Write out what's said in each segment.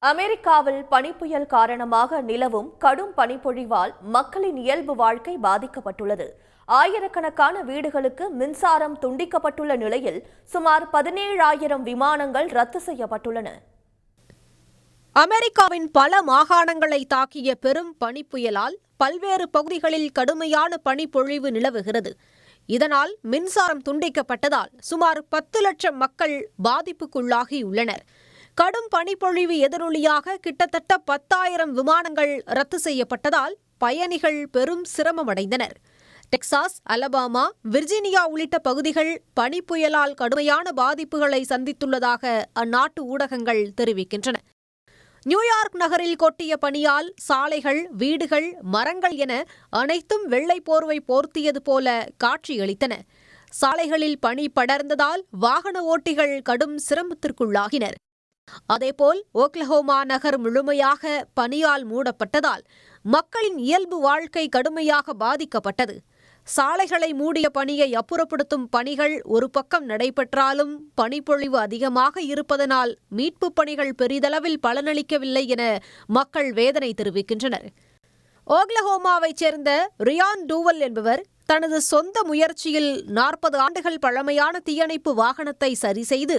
அமெரிக்காவில் பனிப்புயல் காரணமாக நிலவும் கடும் பனிப்பொழிவால் மக்களின் இயல்பு வாழ்க்கை பாதிக்கப்பட்டுள்ளது. ஆயிரக்கணக்கான வீடுகளுக்கு மின்சாரம் துண்டிக்கப்பட்டுள்ள நிலையில் சுமார் 17,000 விமானங்கள் ரத்து செய்யப்பட்டுள்ளன. அமெரிக்காவின் பல மாகாணங்களை தாக்கிய பெரும் பனிப்புயலால் பல்வேறு பகுதிகளில் கடுமையான பனிப்பொழிவு நிலவுகிறது. இதனால் மின்சாரம் துண்டிக்கப்பட்டதால் சுமார் 10 லட்சம் மக்கள் பாதிப்புக்குள்ளாகியுள்ளனர். கடும் பனிப்பொழிவு எதிரொலியாக கிட்டத்தட்ட 10,000 விமானங்கள் ரத்து செய்யப்பட்டதால் பயணிகள் பெரும் சிரமமடைந்தனர். டெக்சாஸ், அலபாமா, விர்ஜீனியா உள்ளிட்ட பகுதிகள் பனிப்புயலால் கடுமையான பாதிப்புகளை சந்தித்துள்ளதாக அந்நாட்டு ஊடகங்கள் தெரிவிக்கின்றன. நியூயார்க் நகரில் கொட்டிய பனியால் சாலைகள், வீடுகள், மரங்கள் என அனைத்தும் வெள்ளை போர்வை போர்த்தியது போல காட்சியளித்தன. சாலைகளில் பனி படர்ந்ததால் வாகன ஓட்டிகள் கடும் சிரமத்திற்குள்ளாகினர். அதேபோல் ஓக்லஹோமா நகர் முழுமையாக பனியால் மூடப்பட்டதால் மக்களின் இயல்பு வாழ்க்கை கடுமையாக பாதிக்கப்பட்டது. சாலைகளை மூடிய பனியை அப்புறப்படுத்தும் பணிகள் ஒரு பக்கம் நடைபெற்றாலும் பனிப்பொழிவு அதிகமாக இருப்பதனால் மீட்புப் பணிகள் பெரிதளவில் பலனளிக்கவில்லை என மக்கள் வேதனை தெரிவிக்கின்றனர். ஓக்லஹோமாவைச் சேர்ந்த ரியான் டூவல் என்பவர் தனது சொந்த முயற்சியில் 40 ஆண்டுகள் பழமையான தீயணைப்பு வாகனத்தை சரிசெய்து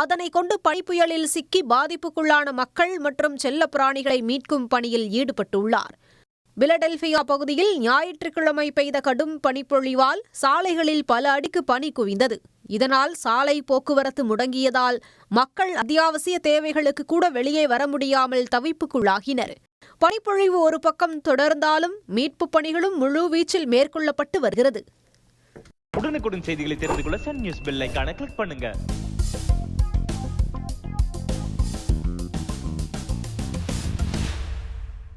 அதனை கொண்டு பனிப்புயலில் சிக்கி பாதிப்புக்குள்ளான மக்கள் மற்றும் செல்லப் பிராணிகளை மீட்கும் பணியில் ஈடுபட்டுள்ளார். பிலடெல்பியா பகுதியில் ஞாயிற்றுக்கிழமை பெய்த கடும் பனிப்பொழிவால் சாலைகளில் பல அடிக்கு பனி குவிந்தது. இதனால் சாலை போக்குவரத்து முடங்கியதால் மக்கள் அத்தியாவசிய தேவைகளுக்கு கூட வெளியே வர முடியாமல் தவிப்புக்குள்ளாகினர். பனிப்பொழிவு ஒரு பக்கம் தொடர்ந்தாலும் மீட்புப் பணிகளும் முழுவீச்சில் மேற்கொள்ளப்பட்டு வருகிறது. உடனுக்குடன் செய்திகளை தெரிந்து கொள்ள சன் நியூஸ் பெல் ஐகானை கிளிக் பண்ணுங்க.